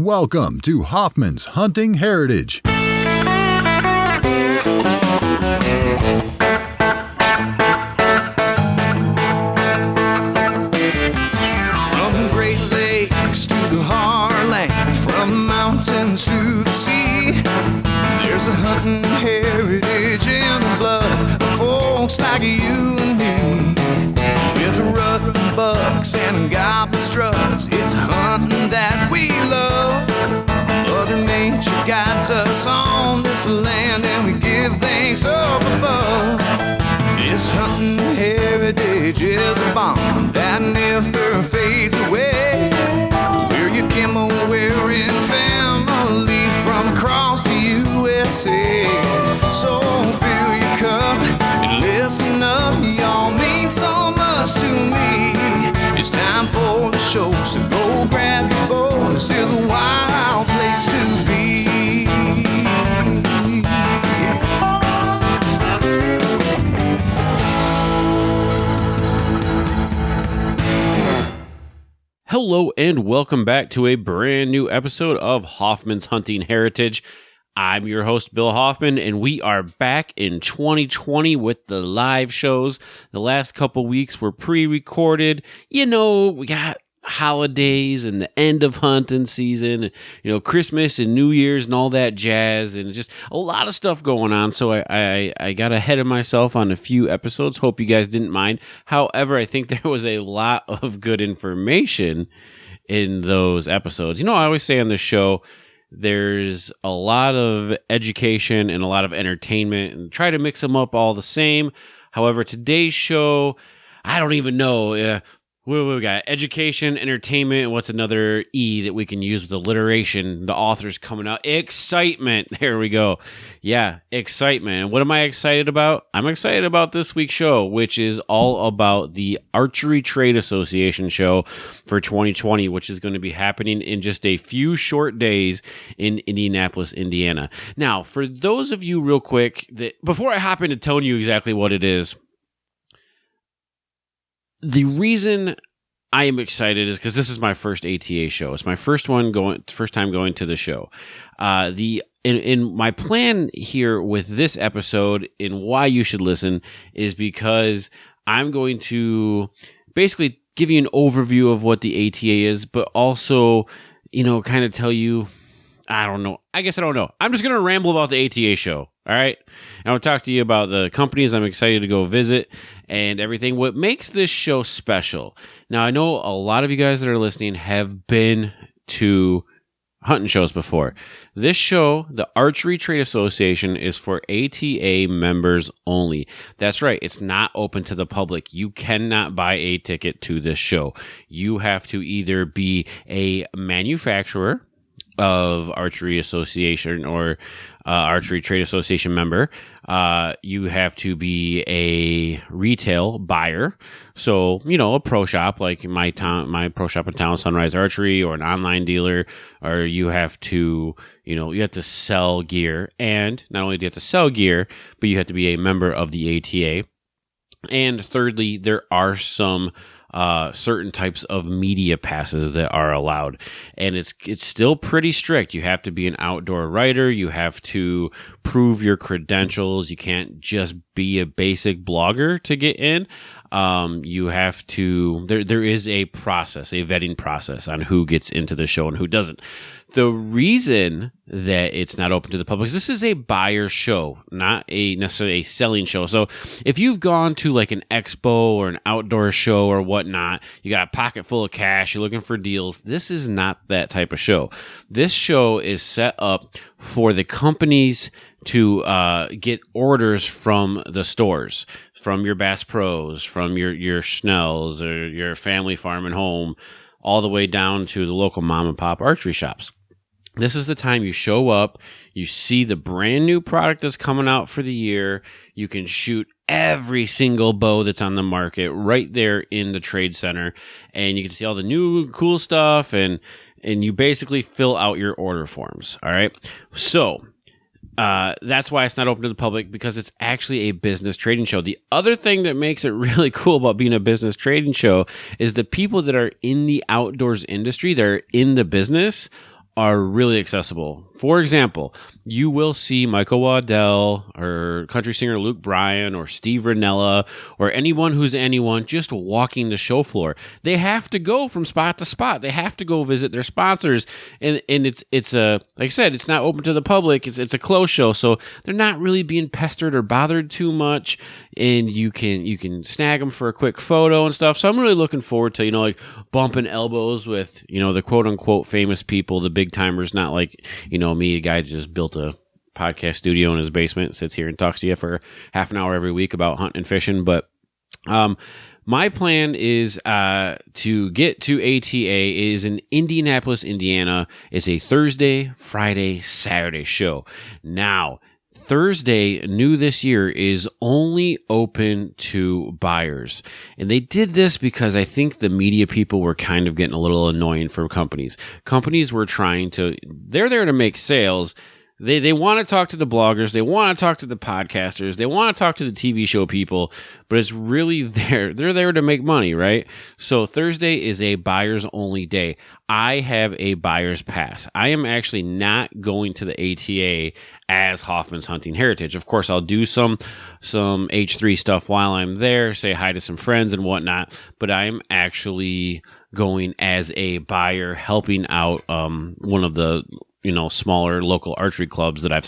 Welcome to Hoffman's Hunting Heritage. From the Great Lakes to the heartland, from mountains to the sea, there's a hunting heritage in the blood of folks like you and me. With rut bucks and goblin struts, it's hunting that we love. Mother Nature guides us on this land, and we give thanks up above. This hunting heritage is a bond that never fades away. We're your camo wearing family from across the USA. So fill your cup and listen up, y'all mean so much to me. It's time for the show, so go grab your bow. This is a wild place to be. Hello and welcome back to a brand new episode of Hoffman's Hunting Heritage. I'm your host, Bill Hoffman, and we are back in 2020 with the live shows. The last couple weeks were pre-recorded. You know, we got holidays and the end of hunting season, Christmas and New Year's and all that jazz, and just a lot of stuff going on. So I got ahead of myself on a few episodes. Hope you guys didn't mind. However, I think there was a lot of good information in those episodes. I always say on the show, there's a lot of education and a lot of entertainment, and try to mix them up all the same. However, today's show, I don't even know. What we got? Education, entertainment, and what's another E that we can use with alliteration? The author's coming out. Excitement. There we go. Yeah, excitement. And what am I excited about? I'm excited about this week's show, which is all about the Archery Trade Association show for 2020, which is going to be happening in just a few short days in Indianapolis, Indiana. Now, for those of you real quick, before I hop into telling you exactly what it is, the reason I am excited is because this is my first ATA show. It's my first time going to the show. In my plan here with this episode, and why you should listen, is because I'm going to basically give you an overview of what the ATA is, but also, kind of tell you, I don't know. I guess I don't know. I'm just going to ramble about the ATA show. All right. And I'll talk to you about the companies I'm excited to go visit and everything. What makes this show special? Now, I know a lot of you guys that are listening have been to hunting shows before. This show, the Archery Trade Association, is for ATA members only. That's right. It's not open to the public. You cannot buy a ticket to this show. You have to either be a manufacturer of Archery Association or Archery Trade Association member. You have to be a retail buyer. So, a pro shop like my pro shop in town, Sunrise Archery, or an online dealer, or you have to, you have to sell gear. And not only do you have to sell gear, but you have to be a member of the ATA. And thirdly, there are some certain types of media passes that are allowed, and it's still pretty strict. You have to be an outdoor writer. You have to prove your credentials. You can't just be a basic blogger to get in. You have to. There is a process, a vetting process on who gets into the show and who doesn't. The reason that it's not open to the public is this is a buyer show, not necessarily a selling show. So if you've gone to like an expo or an outdoor show or whatnot, you got a pocket full of cash, you're looking for deals. This is not that type of show. This show is set up for the companies to get orders from the stores, from your Bass Pros, from your Schnells or your Family Farm and Home, all the way down to the local mom and pop archery shops. This is the time you show up, you see the brand new product that's coming out for the year. You can shoot every single bow that's on the market right there in the trade center, and you can see all the new cool stuff, and you basically fill out your order forms. All right. So that's why it's not open to the public, because it's actually a business trading show. The other thing that makes it really cool about being a business trading show is the people that are in the outdoors industry, that are in the business, are really accessible. For example, you will see Michael Waddell or country singer Luke Bryan or Steve Ranella or anyone who's anyone just walking the show floor. They have to go from spot to spot. They have to go visit their sponsors, and it's a, like I said, it's not open to the public. It's a closed show, so they're not really being pestered or bothered too much. And you can snag them for a quick photo and stuff. So I'm really looking forward to, like bumping elbows with, the quote unquote famous people, the big timers, not like, me, a guy just built a podcast studio in his basement, sits here and talks to you for half an hour every week about hunting and fishing. But my plan is to get to ATA is in Indianapolis, Indiana. It's a Thursday, Friday, Saturday show. Now, Thursday, new this year, is only open to buyers. And they did this because I think the media people were kind of getting a little annoying from companies. Companies were they're there to make sales. They want to talk to the bloggers. They want to talk to the podcasters. They want to talk to the TV show people, but it's really they're there to make money, right? So Thursday is a buyers only day. I have a buyer's pass. I am actually not going to the ATA as Hoffman's Hunting Heritage. Of course, I'll do some H3 stuff while I'm there, say hi to some friends and whatnot, but I'm actually going as a buyer, helping out one of the smaller local archery clubs that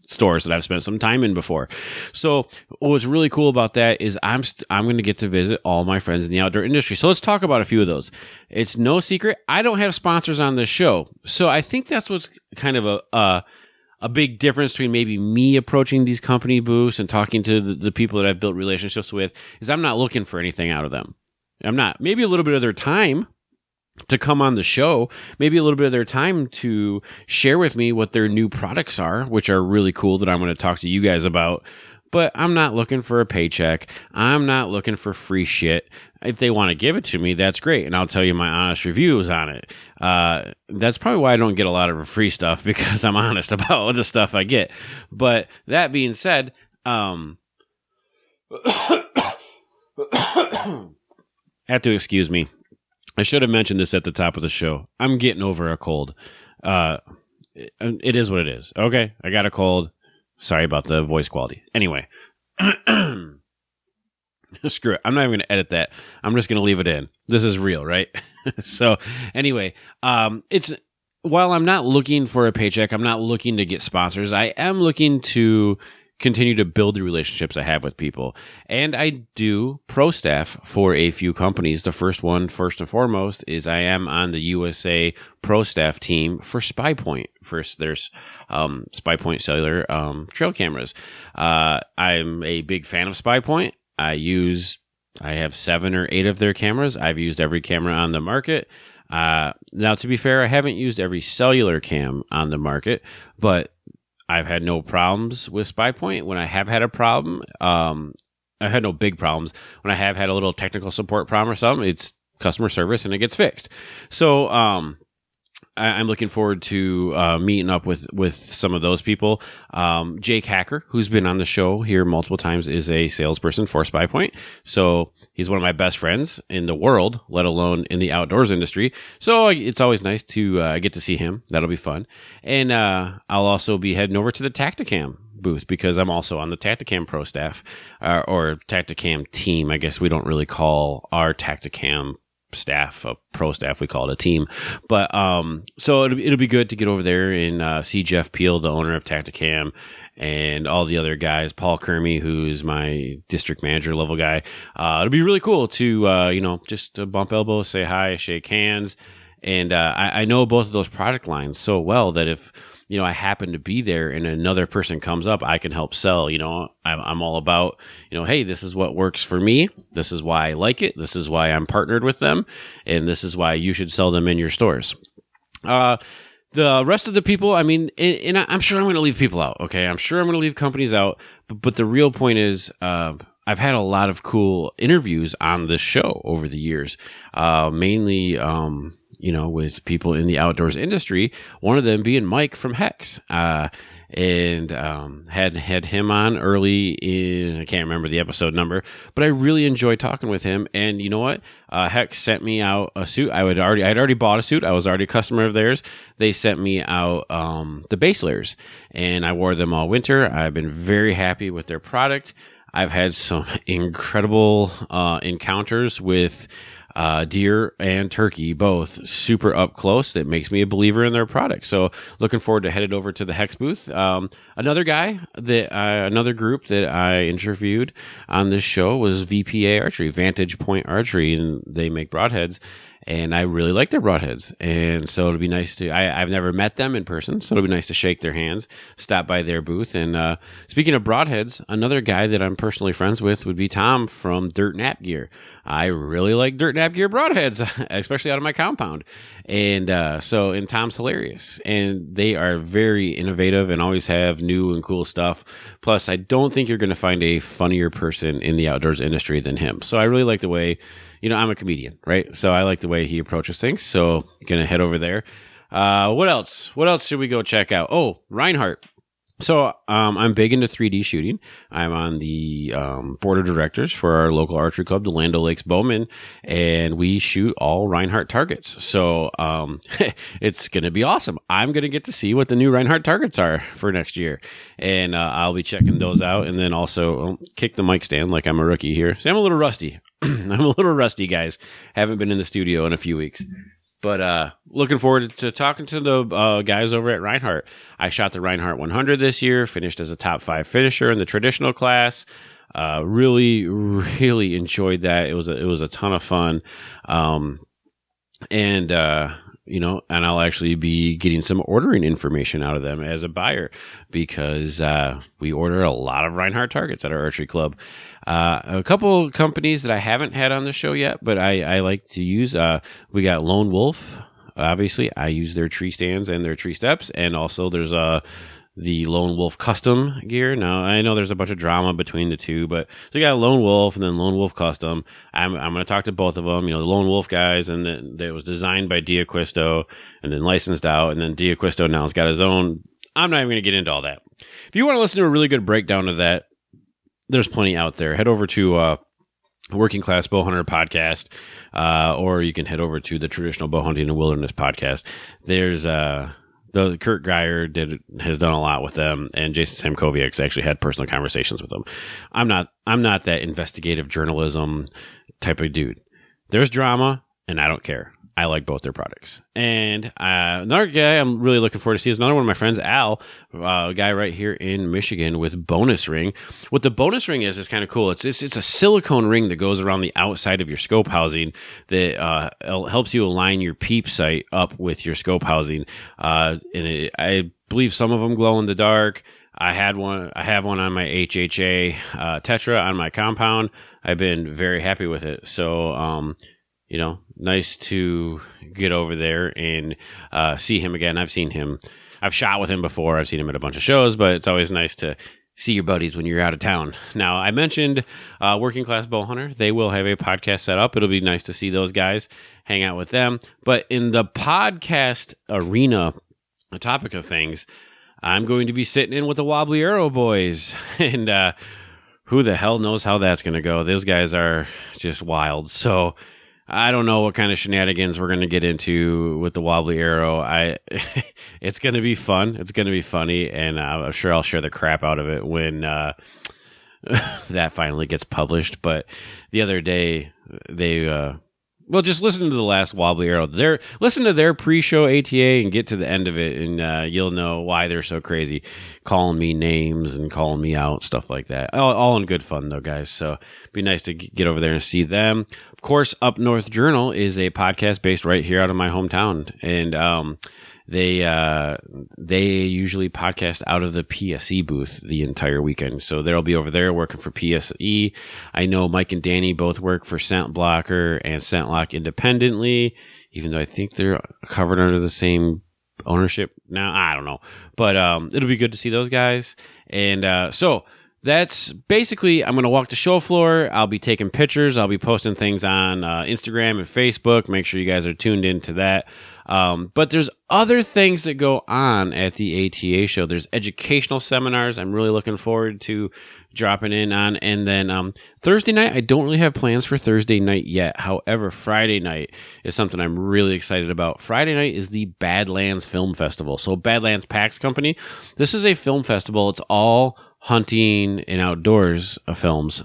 stores that I've spent some time in before. So what's really cool about that is I'm going to get to visit all my friends in the outdoor industry. So let's talk about a few of those. It's no secret, I don't have sponsors on this show. So I think that's what's kind of a big difference between maybe me approaching these company booths and talking to the people that I've built relationships with is I'm not looking for anything out of them. I'm not. Maybe a little bit of their time to come on the show, maybe a little bit of their time to share with me what their new products are, which are really cool that I'm going to talk to you guys about. But I'm not looking for a paycheck. I'm not looking for free shit. If they want to give it to me, that's great. And I'll tell you my honest reviews on it. That's probably why I don't get a lot of free stuff, because I'm honest about the stuff I get. But that being said, have to excuse me. I should have mentioned this at the top of the show. I'm getting over a cold. It is what it is. Okay, I got a cold. Sorry about the voice quality. Anyway, screw it. I'm not even going to edit that. I'm just going to leave it in. This is real, right? So anyway, while I'm not looking for a paycheck, I'm not looking to get sponsors. I am looking to continue to build the relationships I have with people. And I do pro staff for a few companies. The first one, first and foremost, is I am on the USA pro staff team for SpyPoint. First, there's SpyPoint cellular trail cameras. I'm a big fan of SpyPoint. I have 7 or 8 of their cameras. I've used every camera on the market. Now, to be fair, I haven't used every cellular cam on the market, but I've had no problems with SpyPoint. When I have had a problem, I've had no big problems. When I have had a little technical support problem or something, it's customer service and it gets fixed. So I'm looking forward to meeting up with some of those people. Jake Hacker, who's been on the show here multiple times, is a salesperson for SpyPoint. So he's one of my best friends in the world, let alone in the outdoors industry. So it's always nice to get to see him. That'll be fun. And I'll also be heading over to the Tacticam booth because I'm also on the Tacticam pro staff or Tacticam team. I guess we don't really call our Tacticam staff a pro staff, we call it a team. But so it'll be good to get over there and see Jeff Peel, the owner of Tacticam, and all the other guys, Paul Kermy, who's my district manager level guy. It'll be really cool to just to bump elbows, say hi, shake hands. And I know both of those product lines so well that if I happen to be there and another person comes up, I can help sell. I'm all about, hey, this is what works for me. This is why I like it. This is why I'm partnered with them. And this is why you should sell them in your stores. The rest of the people, I mean, and I'm sure I'm going to leave people out. Okay. I'm sure I'm going to leave companies out. But the real point is, I've had a lot of cool interviews on this show over the years, mainly, with people in the outdoors industry, one of them being Mike from Hex. and had him on early in, I can't remember the episode number, but I really enjoyed talking with him. And you know what? Heck sent me out a suit. I'd already bought a suit. I was already a customer of theirs. They sent me out the base layers, and I wore them all winter. I've been very happy with their product. I've had some incredible encounters with deer and turkey, both super up close. That makes me a believer in their product. So looking forward to headed over to the Hex booth. Another group that I interviewed on this show was VPA Archery, Vantage Point Archery, and they make broadheads. And I really like their broadheads. And so it'll be nice to, I've never met them in person, so it'll be nice to shake their hands, stop by their booth. And speaking of broadheads, another guy that I'm personally friends with would be Tom from Dirt Nap Gear. I really like Dirt Nap Gear broadheads, especially out of my compound. And Tom's hilarious. And they are very innovative and always have new and cool stuff. Plus, I don't think you're going to find a funnier person in the outdoors industry than him. So I really like the way, I'm a comedian, right? So I like the way he approaches things. So going to head over there. What else? What else should we go check out? Oh, Reinhardt. So I'm big into 3D shooting. I'm on the board of directors for our local archery club, the Land O'Lakes Bowmen, and we shoot all Reinhardt targets. So it's going to be awesome. I'm going to get to see what the new Reinhardt targets are for next year, and I'll be checking those out. And then also kick the mic stand like I'm a rookie here. See, I'm a little rusty. I'm a little rusty, guys. Haven't been in the studio in a few weeks. But looking forward to talking to the guys over at Reinhardt. I shot the Reinhardt 100 this year, finished as a top 5 finisher in the traditional class. Really, really enjoyed that. It was a ton of fun. And I'll actually be getting some ordering information out of them as a buyer because we order a lot of Reinhardt targets at our archery club. A couple companies that I haven't had on the show yet, but I like to use. We got Lone Wolf. Obviously, I use their tree stands and their tree steps, and also there's the Lone Wolf custom gear. Now, I know there's a bunch of drama between the two, but so you got Lone Wolf and then Lone Wolf custom. I'm going to talk to both of them, the Lone Wolf guys, and then it was designed by Diaquisto and then licensed out, and then Diaquisto now has got his own. I'm not even going to get into all that. If you want to listen to a really good breakdown of that, there's plenty out there. Head over to Working Class Bowhunter podcast, or you can head over to the Traditional Bowhunting and Wilderness podcast. There's the Kurt Geyer has done a lot with them, and Jason Samkoviak's actually had personal conversations with them. I'm not that investigative journalism type of dude. There's drama, and I don't care. I like both their products. And another guy I'm really looking forward to see is another one of my friends, Al, a guy right here in Michigan with Bonus Ring. What the Bonus Ring is kind of cool. It's a silicone ring that goes around the outside of your scope housing that helps you align your peep sight up with your scope housing. I believe some of them glow in the dark. I have one on my HHA Tetra on my compound. I've been very happy with it. So, nice to get over there and see him again. I've seen him. I've shot with him before. I've seen him at a bunch of shows, but it's always nice to see your buddies when you're out of town. Now, I mentioned Working Class Bowhunter. They will have a podcast set up. It'll be nice to see those guys, hang out with them. But in the podcast arena, the topic of things, I'm going to be sitting in with the Wobbly Arrow boys. And who the hell knows how that's going to go? Those guys are just wild. So I don't know what kind of shenanigans we're going to get into with the Wobbly Arrow. It's going to be fun. It's going to be funny, and I'm sure I'll share the crap out of it when that finally gets published. But the other day, just listen to the last Wobbly Arrow. Listen to their pre-show ATA and get to the end of it, and you'll know why they're so crazy, calling me names and calling me out, stuff like that. All in good fun, though, guys. So it'd be nice to get over there and see them. Of course, Up North Journal is a podcast based right here out of my hometown, and they usually podcast out of the PSE booth the entire weekend. So they'll be over there working for PSE. I know Mike and Danny both work for Scent Blocker and ScentLock independently, even though I think they're covered under the same ownership now. I don't know, but it'll be good to see those guys. And so that's basically, I'm going to walk the show floor. I'll be taking pictures. I'll be posting things on Instagram and Facebook. Make sure you guys are tuned into that. But there's other things that go on at the ATA show. There's educational seminars I'm really looking forward to dropping in on. And then Thursday night, I don't really have plans for Thursday night yet. However, Friday night is something I'm really excited about. Friday night is the Badlands Film Festival. So Badlands Pax Company, this is a film festival. It's all hunting and outdoors films.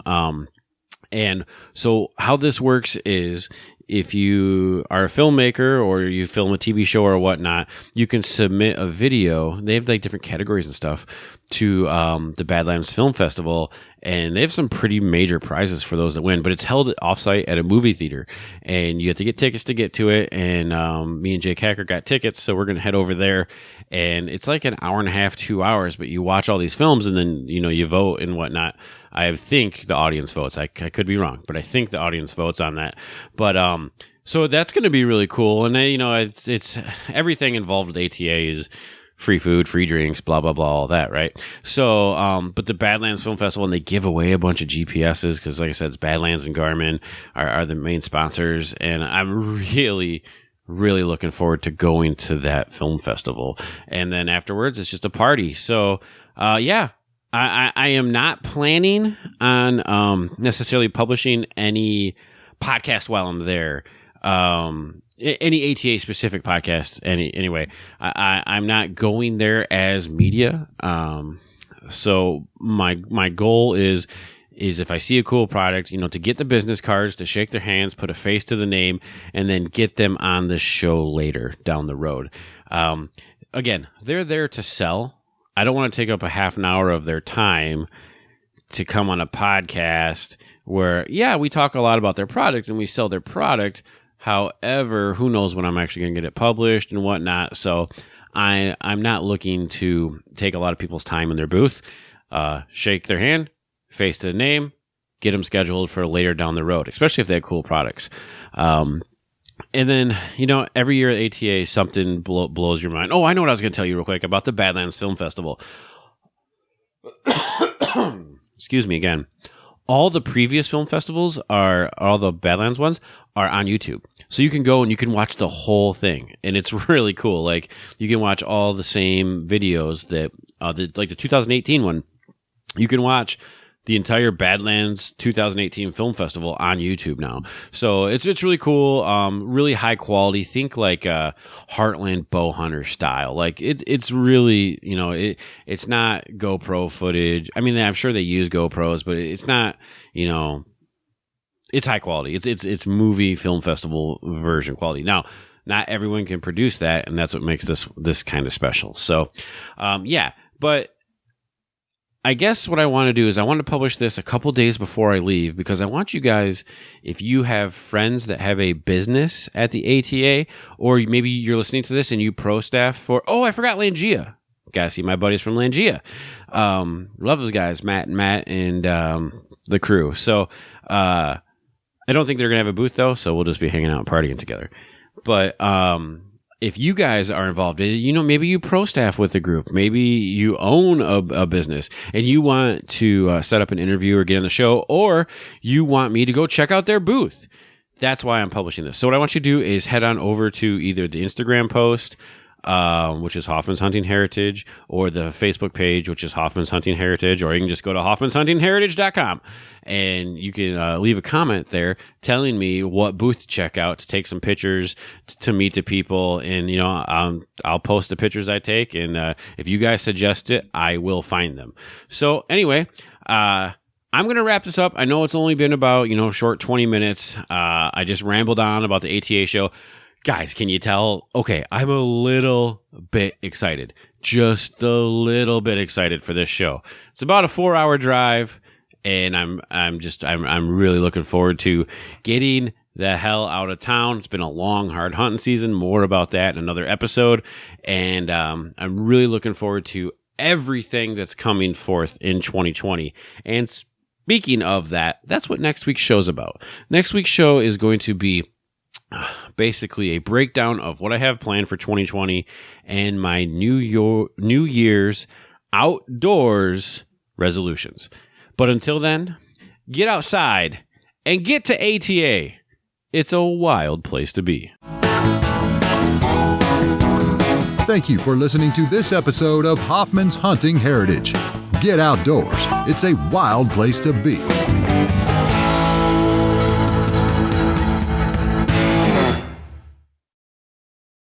And so how this works is if you are a filmmaker or you film a TV show or whatnot, you can submit a video. They have like different categories and stuff to the Badlands Film Festival, and they have some pretty major prizes for those that win. But it's held offsite at a movie theater, and you have to get tickets to get to it. And me and Jake Hacker got tickets, so we're gonna head over there. And it's like an hour and a half, 2 hours, but you watch all these films, and then you vote and whatnot. I think the audience votes. I could be wrong, but I think the audience votes on that. But so that's going to be really cool. And it's everything involved with ATA is free food, free drinks, blah blah blah, all that, right? So, but the Badlands Film Festival, and they give away a bunch of GPSs because, like I said, it's Badlands and Garmin are the main sponsors, and I'm really looking forward to going to that film festival. And then afterwards, it's just a party. So, yeah. I am not planning on necessarily publishing any podcast while I'm there. Any ATA specific podcast anyway. I'm not going there as media. So my goal is if I see a cool product, to get the business cards, to shake their hands, put a face to the name, and then get them on the show later down the road. Again, they're there to sell. I don't want to take up a half an hour of their time to come on a podcast where, yeah, we talk a lot about their product and we sell their product. However, who knows when I'm actually going to get it published and whatnot. So I'm not looking to take a lot of people's time in their booth, shake their hand, face to the name, get them scheduled for later down the road, especially if they have cool products. And then, every year at ATA, something blows your mind. Oh, I know what I was going to tell you real quick about the Badlands Film Festival. Excuse me again. All the previous film festivals all the Badlands ones are on YouTube. So you can go and you can watch the whole thing. And it's really cool. Like, you can watch all the same videos that, like the 2018 one, you can watch the entire Badlands 2018 Film Festival on YouTube now. So it's really cool, really high quality. Think like Heartland bow hunter style. Like it's really, it's not GoPro footage. I mean, I'm sure they use GoPros, but it's not, it's high quality. It's movie film festival version quality. Now, not everyone can produce that, and that's what makes this kind of special. So, yeah, but I guess what I want to do is I want to publish this a couple days before I leave, because I want you guys, if you have friends that have a business at the ATA, or maybe you're listening to this and you pro staff for, I forgot Langia. Gotta see my buddies from Langia. Love those guys, Matt and the crew. So I don't think they're going to have a booth though, so we'll just be hanging out and partying together. But if you guys are involved, maybe you pro staff with the group, maybe you own a business and you want to set up an interview or get on the show, or you want me to go check out their booth. That's why I'm publishing this. So what I want you to do is head on over to either the Instagram post, which is Hoffman's Hunting Heritage, or the Facebook page, which is Hoffman's Hunting Heritage, or you can just go to hoffmanshuntingheritage.com and you can leave a comment there telling me what booth to check out, to take some pictures, to meet the people, and I'll post the pictures I take, and if you guys suggest it, I will find them. So anyway, I'm going to wrap this up. I know it's only been about, short 20 minutes. I just rambled on about the ATA show. Guys, can you tell? Okay, I'm a little bit excited. Just a little bit excited for this show. It's about a 4-hour drive, and I'm really looking forward to getting the hell out of town. It's been a long, hard hunting season. More about that in another episode. And I'm really looking forward to everything that's coming forth in 2020. And speaking of that, that's what next week's show's about. Next week's show is going to be basically a breakdown of what I have planned for 2020 and my New Year's outdoors resolutions. But until then, get outside and get to ATA. It's a wild place to be. Thank you for listening to this episode of Hoffman's Hunting Heritage. Get outdoors. It's a wild place to be.